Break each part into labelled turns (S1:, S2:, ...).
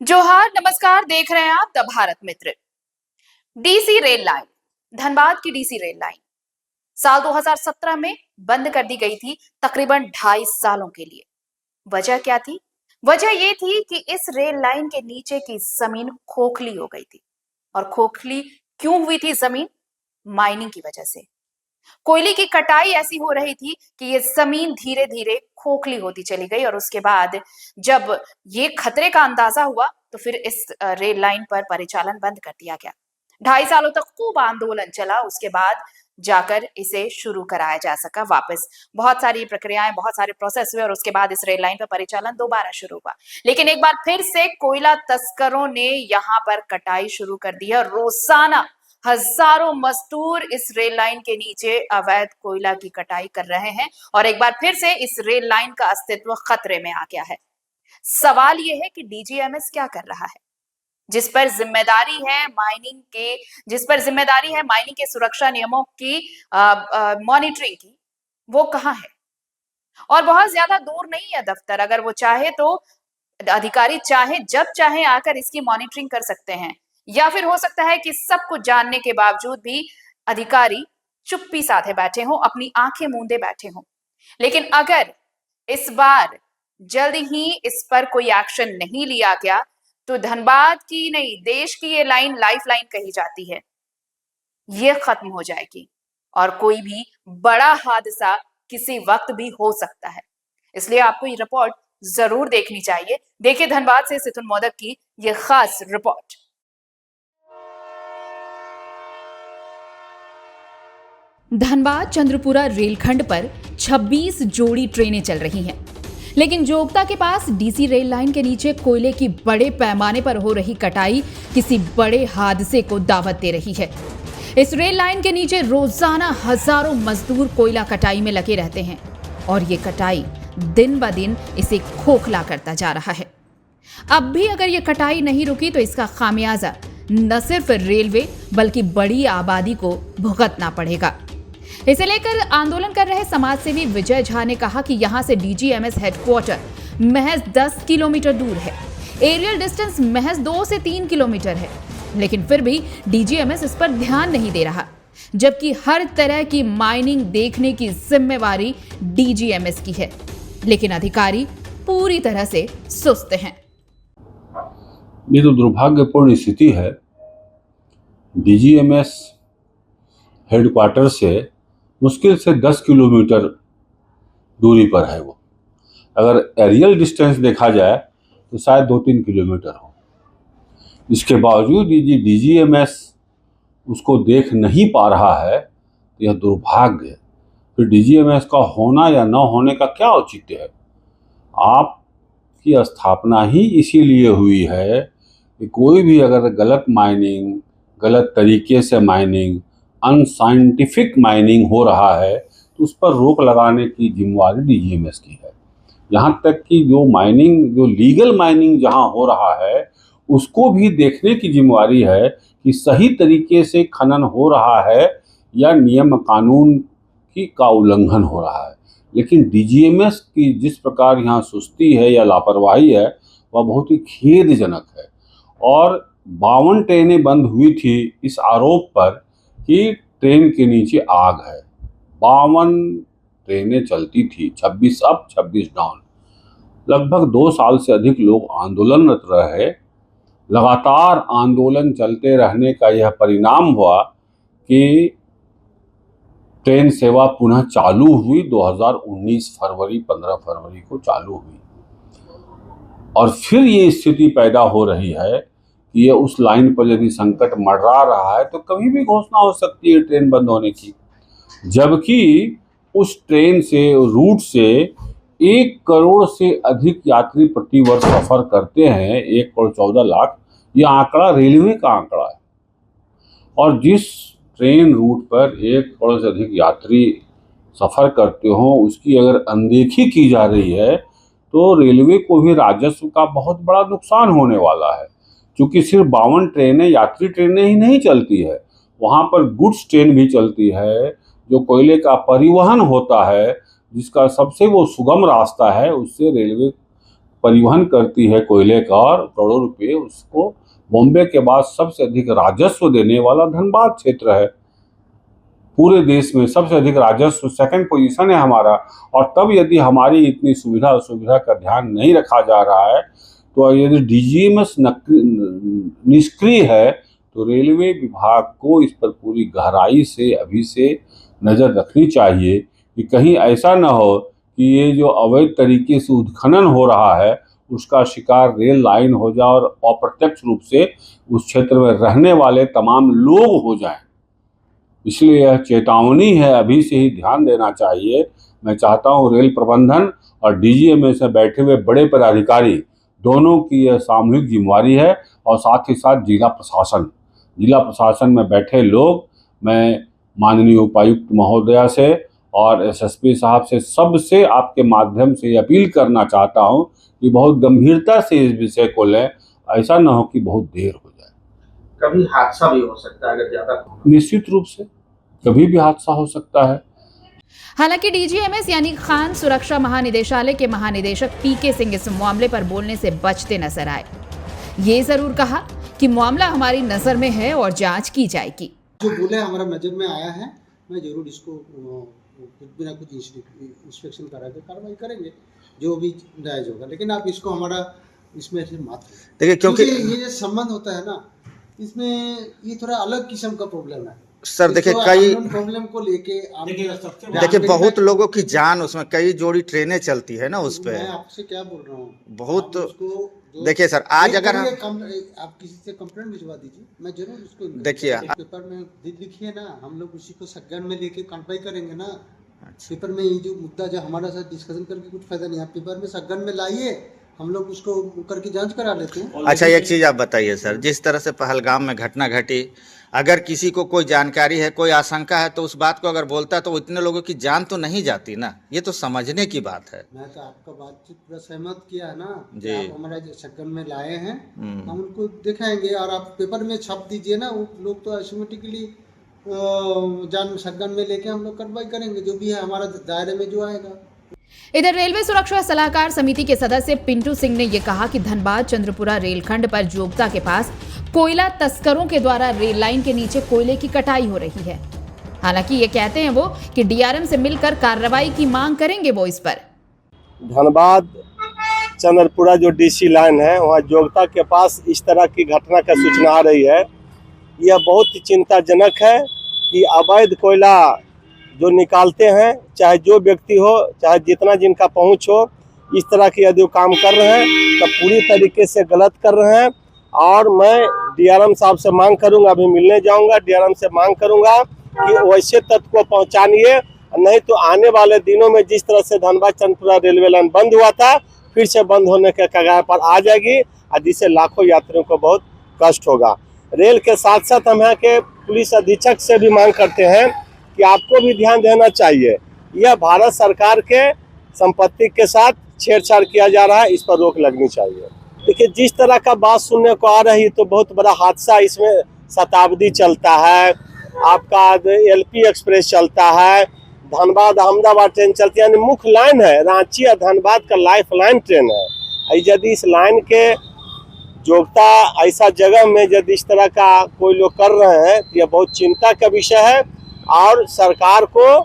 S1: जोहार, नमस्कार। देख रहे हैं आप the Bharat Mitra. DC rail line, Dhanbad की डीसी रेल लाइन साल 2017 में बंद कर दी गई थी, तकरीबन 2.5 सालों के लिए। वजह क्या थी? वजह ये थी कि इस रेल लाइन के नीचे की जमीन खोखली हो गई थी। और खोखली क्यों हुई थी जमीन? माइनिंग की वजह से। कोयले की कटाई ऐसी हो रही थी कि ये जमीन धीरे धीरे खोखली होती चली गई, और उसके बाद जब ये खतरे का अंदाजा हुआ तो फिर इस रेल लाइन पर परिचालन बंद कर दिया गया। 2.5 सालों तक खूब आंदोलन चला, उसके बाद जाकर इसे शुरू कराया जा सका वापस। बहुत सारी प्रक्रियाएं, बहुत सारे प्रोसेस हुए और उसके बाद इस रेल लाइन पर परिचालन दोबारा शुरू हुआ। लेकिन एक बार फिर से कोयला तस्करों ने यहाँ पर कटाई शुरू कर दी है। रोजाना हजारों मजदूर इस रेल लाइन के नीचे अवैध कोयला की कटाई कर रहे हैं, और एक बार फिर से इस रेल लाइन का अस्तित्व खतरे में आ गया है। सवाल यह है कि डीजीएमएस क्या कर रहा है? जिस पर जिम्मेदारी है माइनिंग के जिस पर जिम्मेदारी है माइनिंग के सुरक्षा नियमों की मॉनिटरिंग की, वो कहाँ है? और बहुत ज्यादा दूर नहीं है दफ्तर। अगर वो चाहे तो अधिकारी चाहे जब चाहे आकर इसकी मॉनिटरिंग कर सकते हैं, या फिर हो सकता है कि सब कुछ जानने के बावजूद भी अधिकारी चुप्पी साधे बैठे हों, अपनी आंखें मूंदे बैठे हों। लेकिन अगर इस बार जल्द ही इस पर कोई एक्शन नहीं लिया गया तो धनबाद की नहीं, देश की ये लाइन लाइफ लाइन कही जाती है, ये खत्म हो जाएगी और कोई भी बड़ा हादसा किसी वक्त भी हो सकता है। इसलिए आपको ये रिपोर्ट जरूर देखनी चाहिए। देखिए धनबाद से सितुन मोदक की ये खास रिपोर्ट।
S2: धनबाद चंद्रपुरा रेलखंड पर 26 जोड़ी ट्रेनें चल रही हैं, लेकिन जोगता के पास डीसी रेल लाइन के नीचे कोयले की बड़े पैमाने पर हो रही कटाई किसी बड़े हादसे को दावत दे रही है। इस रेल लाइन के नीचे रोजाना हजारों मजदूर कोयला कटाई में लगे रहते हैं और ये कटाई दिन ब दिन इसे खोखला करता जा रहा है। अब भी अगर ये कटाई नहीं रुकी तो इसका खामियाजा न सिर्फ रेलवे बल्कि बड़ी आबादी को भुगतना पड़ेगा। इसे लेकर आंदोलन कर रहे समाजसेवी विजय झा ने कहा कि यहां से डीजीएमएस हेडक्वार्टर महज 10 किलोमीटर दूर है। एरियल डिस्टेंस महज 2 से 3 किलोमीटर है, लेकिन फिर भी डीजीएमएस इस पर ध्यान नहीं दे रहा, जबकि हर तरह की माइनिंग देखने की जिम्मेवारी डीजीएमएस की है, लेकिन अधिकारी पूरी तरह से सुस्त हैं।
S3: ये तो दुर्भाग्यपूर्ण स्थिति है। डीजीएमएस हेडक्वार्टर से मुश्किल से 10 किलोमीटर दूरी पर है वो। अगर एरियल डिस्टेंस देखा जाए तो शायद 2-3 किलोमीटर हो। इसके बावजूद यदि डीजीएमएस उसको देख नहीं पा रहा है तो यह दुर्भाग्य है। तो डीजीएमएस का होना या न होने का क्या औचित्य है? आपकी स्थापना ही इसीलिए हुई है कि कोई भी अगर गलत माइनिंग, गलत तरीके से माइनिंग, अनसाइंटिफिक माइनिंग हो रहा है तो उस पर रोक लगाने की जिम्मेवारी डीजीएमएस की है। यहाँ तक कि जो माइनिंग, जो लीगल माइनिंग जहाँ हो रहा है उसको भी देखने की जिम्मेवारी है कि सही तरीके से खनन हो रहा है या नियम कानून का उल्लंघन हो रहा है। लेकिन डीजीएमएस की जिस प्रकार यहाँ सुस्ती है या लापरवाही है वह बहुत ही खेदजनक है। और 52 ट्रेनें बंद हुई थी इस आरोप पर कि ट्रेन के नीचे आग है। 52 ट्रेनें चलती थी, 26 अप 26 डाउन। लगभग 2 साल से अधिक लोग आंदोलनरत रहे। लगातार आंदोलन चलते रहने का यह परिणाम हुआ कि ट्रेन सेवा पुनः चालू हुई। 2019 फरवरी 15 फरवरी को चालू हुई और फिर ये स्थिति पैदा हो रही है कि ये उस लाइन पर यदि संकट मंडरा रहा है तो कभी भी घोषणा हो सकती है ट्रेन बंद होने की, जबकि उस ट्रेन से, रूट से 1 करोड़ से अधिक यात्री प्रतिवर्ष सफर करते हैं। 1 करोड़ 14 लाख, ये आंकड़ा रेलवे का आंकड़ा है। और जिस ट्रेन रूट पर 1 करोड़ से अधिक यात्री सफर करते हो उसकी अगर अनदेखी की जा रही है तो रेलवे को भी राजस्व का बहुत बड़ा नुकसान होने वाला है। क्योंकि सिर्फ 52 ट्रेनें, यात्री ट्रेनें ही नहीं चलती है, वहाँ पर गुड्स ट्रेन भी चलती है। जो कोयले का परिवहन होता है, जिसका सबसे वो सुगम रास्ता है, उससे रेलवे परिवहन करती है कोयले का और करोड़ों रुपए, उसको बॉम्बे के बाद सबसे अधिक राजस्व देने वाला धनबाद क्षेत्र है। पूरे देश में सबसे अधिक राजस्व, सेकंड पोजीशन है हमारा। और तब यदि हमारी इतनी सुविधा असुविधा का ध्यान नहीं रखा जा रहा है, तो यदि डीजीएमएस निष्क्रिय है, तो रेलवे विभाग को इस पर पूरी गहराई से अभी से नज़र रखनी चाहिए कि कहीं ऐसा न हो कि ये जो अवैध तरीके से उत्खनन हो रहा है उसका शिकार रेल लाइन हो जाए और अप्रत्यक्ष रूप से उस क्षेत्र में रहने वाले तमाम लोग हो जाएं। इसलिए यह चेतावनी है, अभी से ही ध्यान देना चाहिए। मैं चाहता हूं रेल प्रबंधन और डीजीएमएस में बैठे हुए बड़े पदाधिकारी दोनों की यह सामूहिक जिम्मेवारी है, और साथ ही साथ जिला प्रशासन में बैठे लोग, मैं माननीय उपायुक्त महोदया से और एसएसपी साहब से, सबसे आपके माध्यम से अपील करना चाहता हूं कि बहुत गंभीरता से इस विषय को लें। ऐसा न हो कि बहुत देर हो जाए।
S4: कभी हादसा भी हो सकता है अगर ज्यादा,
S3: निश्चित रूप से कभी भी हादसा हो सकता है।
S2: हालांकि डीजीएमएस यानी खान सुरक्षा महानिदेशालय के महानिदेशक पीके सिंह इस मामले पर बोलने से बचते नजर आए। ये जरूर कहा कि मामला हमारी नजर में है और जांच की जाएगी।
S5: जो बोले हमारा नजर में आया है, मैं जरूर इसको कुछ भी ना कुछ इंस्पेक्शन करा के कार्रवाई करेंगे, जो भी जायज होगा। लेकिन आप इसको हमारा इसमें से मत देखिए, क्योंकि ये जो संबंध होता है ना, इसमें ये थोड़ा अलग किस्म का प्रॉब्लम है
S6: सर। देखिए कई
S5: प्रॉब्लम को लेके
S6: देखिए बहुत लोगों की जान उसमें, कई जोड़ी ट्रेनें चलती है ना उस पे।
S5: मैं आपसे क्या बोल रहा हूँ,
S6: बहुत देखिए सर, आज अगर हम
S5: आप किसी से कंप्लेंट भिजवा दीजिए, मैं जरूर उसको
S6: देखिए
S5: पेपर में लिखिए ना, हम लोग उसी को सगन में लेके कार्रवाई करेंगे ना। पेपर में ये जो मुद्दा जो हमारा साथ डिस्कशन करके कुछ फायदा नहीं है, पेपर में सगन में लाइए, हम लोग उसको करके जांच करा लेते हैं।
S6: अच्छा एक चीज़ आप बताइए सर, जिस तरह से पहलगाम में घटना घटी, अगर किसी को कोई जानकारी है, कोई आशंका है, तो उस बात को अगर बोलता है तो इतने लोगों की जान तो नहीं जाती ना। ये तो समझने की बात है।
S5: मैं तो आपका बातचीत पूरा सहमत किया है ना
S6: जी।
S5: आप हमारा जो शक्कन में लाए हैं, हम उनको दिखाएंगे और आप पेपर में छाप दीजिए ना। वो लोग तो ऑटोमेटिकली जान शक्कन में लेके हम लोग कार्रवाई करेंगे, जो भी है हमारा दायरे में जो आएगा।
S2: इधर रेलवे सुरक्षा सलाहकार समिति के सदस्य पिंटू सिंह ने यह कहा कि धनबाद चंद्रपुरा रेलखंड पर जोगता के पास कोयला तस्करों के द्वारा रेल लाइन के नीचे कोयले की कटाई हो रही है। हालांकि ये कहते हैं वो कि डीआरएम से मिलकर कार्रवाई की मांग करेंगे वो इस पर।
S7: धनबाद चंद्रपुरा जो डीसी लाइन है, वहाँ जोगता के पास इस तरह की घटना का सूचना आ रही है। यह बहुत ही चिंताजनक है कि अवैध कोयला जो निकालते हैं, चाहे जो व्यक्ति हो, चाहे जितना जिनका पहुंच हो, इस तरह की यदि वो काम कर रहे हैं तो पूरी तरीके से गलत कर रहे हैं। और मैं डीआरएम साहब से मांग करूंगा, अभी मिलने जाऊंगा, डीआरएम से मांग करूंगा कि वैसे तत्व को पहुंचानिए, नहीं तो आने वाले दिनों में जिस तरह से धनबाद चंद्रपुरा रेलवे लाइन बंद हुआ था, फिर से बंद होने के कगार पर आ जाएगी, और जिससे लाखों यात्रियों को बहुत कष्ट होगा। रेल के साथ साथ हम यहाँ के पुलिस अधीक्षक से भी मांग करते हैं कि आपको भी ध्यान देना चाहिए। यह भारत सरकार के संपत्ति के साथ छेड़छाड़ किया जा रहा है, इस पर रोक लगनी चाहिए। देखिए जिस तरह का बात सुनने को आ रही, तो बहुत बड़ा हादसा इसमें शताब्दी चलता है, आपका एलपी एक्सप्रेस चलता है, धनबाद अहमदाबाद ट्रेन चलती है, यानी मुख्य लाइन है, रांची और धनबाद का लाइफ लाइन ट्रेन है। यदि इस लाइन के जोगता ऐसा जगह में यदि इस तरह का कोई लोग कर रहे हैं, तो यह बहुत चिंता का विषय है। और सरकार को,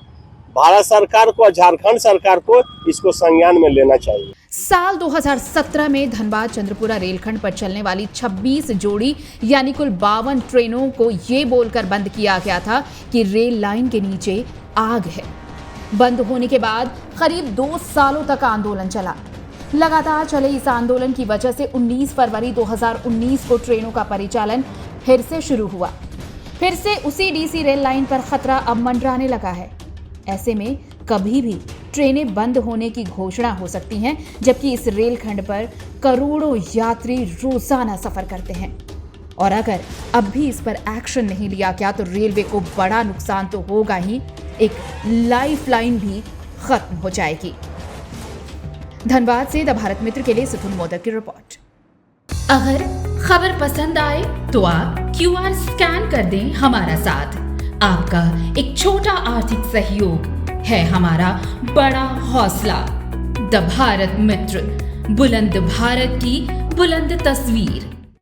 S7: भारत सरकार को और झारखंड सरकार को इसको संज्ञान में लेना चाहिए।
S2: साल 2017 में धनबाद चंद्रपुरा रेलखंड पर चलने वाली 26 जोड़ी यानी कुल 52 ट्रेनों को ये बोलकर बंद किया गया था कि रेल लाइन के नीचे आग है। बंद होने के बाद करीब 2 सालों तक आंदोलन चला। लगातार चले इस आंदोलन की वजह से 19 फरवरी 2019 को ट्रेनों का परिचालन फिर से शुरू हुआ। फिर से उसी डीसी रेल लाइन पर खतरा अब मंडराने लगा है। ऐसे में कभी भी ट्रेनें बंद होने की घोषणा हो सकती हैं, जबकि इस रेलखंड पर करोड़ों यात्री रोजाना सफर करते हैं। और अगर अब भी इस पर एक्शन नहीं लिया गया तो रेलवे को बड़ा नुकसान तो होगा ही, एक लाइफलाइन भी खत्म हो जाएगी। धनबाद से द भारत मित्र के लिए सुथुन मोदक की रिपोर्ट। अगर खबर पसंद आए तो आप QR स्कैन कर दें हमारा साथ। आपका एक छोटा आर्थिक सहयोग है हमारा बड़ा हौसला। द भारत मित्र, बुलंद भारत की बुलंद तस्वीर।